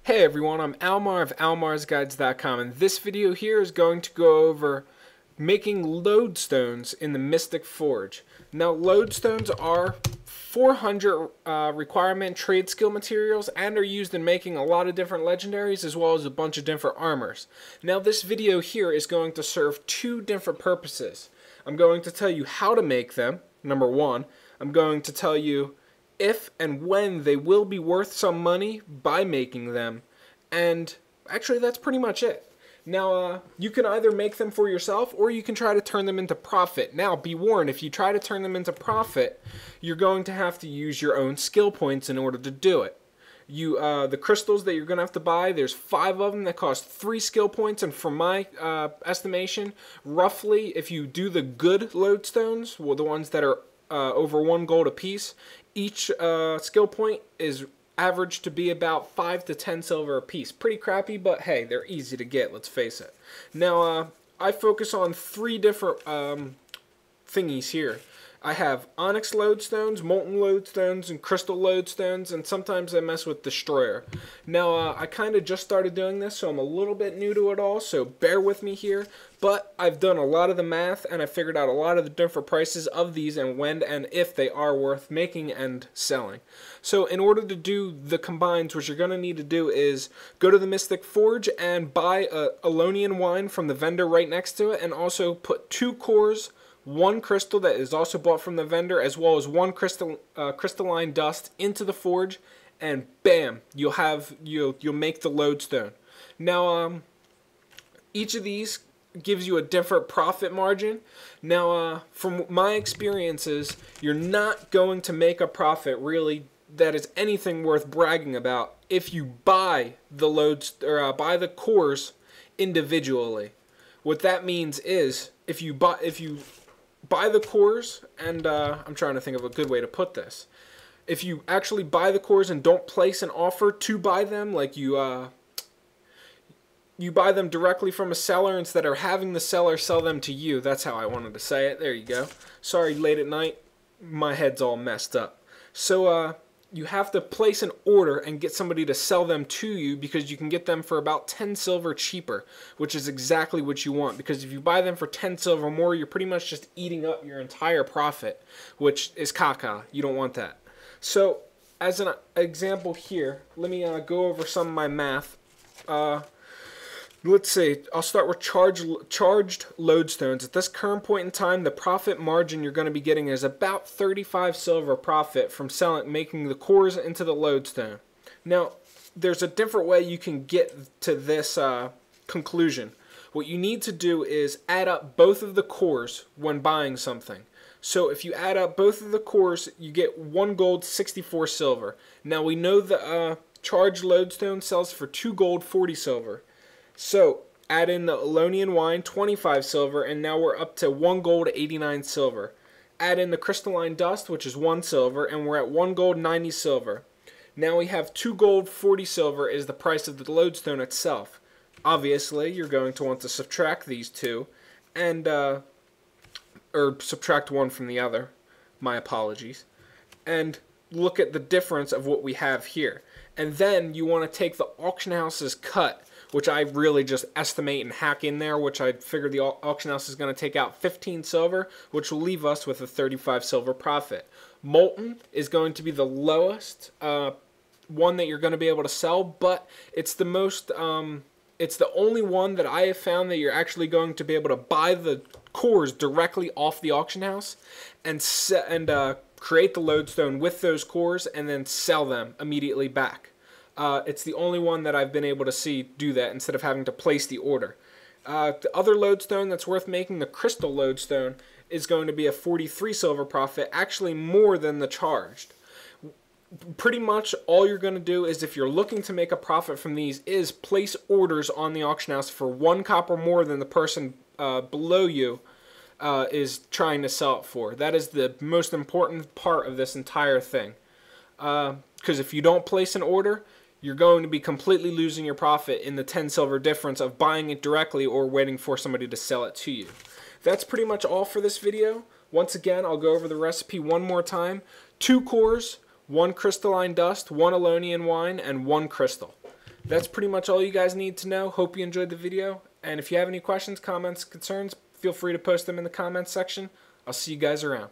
Hey everyone, I'm Almar of almarsguides.com, and this video here is going to go over making lodestones in the Mystic Forge. Now, lodestones are 400 requirement trade skill materials and are used in making a lot of different legendaries as well as a bunch of different armors. Now, this video here is going to serve two different purposes. I'm going to tell you how to make them, number one. I'm going to tell you if and when they will be worth some money by making them, and actually that's pretty much it. Now, you can either make them for yourself or you can try to turn them into profit. Now, be warned, if you try to turn them into profit, you're going to have to use your own skill points in order to do it. The crystals that you're going to have to buy, there's 5 of them that cost 3 skill points, and from my estimation, roughly, if you do the good lodestones, well, the ones that are over 1 gold apiece, each skill point is averaged to be about 5 to 10 silver apiece. Pretty crappy, but hey, they're easy to get, let's face it. Now, I focus on 3 different thingies here. I have onyx lodestones, molten lodestones, and crystal lodestones, and sometimes I mess with destroyer. Now, I kind of just started doing this, so I'm a little bit new to it all, so bear with me here. But I've done a lot of the math, and I figured out a lot of the different prices of these and when and if they are worth making and selling. So in order to do the combines, what you're going to need to do is go to the Mystic Forge and buy a Elonian wine from the vendor right next to it, and also put 2 cores, 1 crystal that is also bought from the vendor, as well as 1 crystalline dust into the forge, and bam, you'll make the lodestone. Now, each of these gives you a different profit margin. Now, from my experiences, you're not going to make a profit really that is anything worth bragging about if you buy the buy the cores individually. What that means is if you buy the cores, and I'm trying to think of a good way to put this. If you actually buy the cores and don't place an offer to buy them, like you buy them directly from a seller instead of having the seller sell them to you. That's how I wanted to say it. There you go. Sorry, late at night, my head's all messed up. So you have to place an order and get somebody to sell them to you, because you can get them for about 10 silver cheaper, which is exactly what you want, because if you buy them for 10 silver more, you're pretty much just eating up your entire profit, which is caca. You don't want that. So as an example here, let me go over some of my math. Let's see, I'll start with charged lodestones. At this current point in time, the profit margin you're going to be getting is about 35 silver profit from making the cores into the lodestone. Now, there's a different way you can get to this conclusion. What you need to do is add up both of the cores when buying something. So if you add up both of the cores, you get 1 gold, 64 silver. Now, we know the charged lodestone sells for 2 gold, 40 silver. So, add in the Elonian wine, 25 silver, and now we're up to 1 gold, 89 silver. Add in the crystalline dust, which is 1 silver, and we're at 1 gold, 90 silver. Now we have 2 gold, 40 silver is the price of the lodestone itself. Obviously, you're going to want to subtract these two, and, or subtract one from the other. My apologies. And look at the difference of what we have here. And then you want to take the auction house's cut, which I really just estimate and hack in there, which I figure the auction house is going to take out 15 silver, which will leave us with a 35 silver profit. Molten is going to be the lowest one that you're going to be able to sell, but it's the most, it's the only one that I have found that you're actually going to be able to buy the cores directly off the auction house and create the lodestone with those cores and then sell them immediately back. It's the only one that I've been able to see do that instead of having to place the order. The other lodestone that's worth making, the crystal lodestone, is going to be a 43 silver profit, actually more than the charged. Pretty much all you're going to do is, if you're looking to make a profit from these, is place orders on the auction house for 1 copper more than the person below you is trying to sell it for. That is the most important part of this entire thing. Because if you don't place an order, you're going to be completely losing your profit in the 10 silver difference of buying it directly or waiting for somebody to sell it to you. That's pretty much all for this video. Once again, I'll go over the recipe one more time. 2 cores, 1 crystalline dust, 1 Elonian wine, and 1 crystal. that's pretty much all you guys need to know. Hope you enjoyed the video. And if you have any questions, comments, concerns, feel free to post them in the comments section. I'll see you guys around.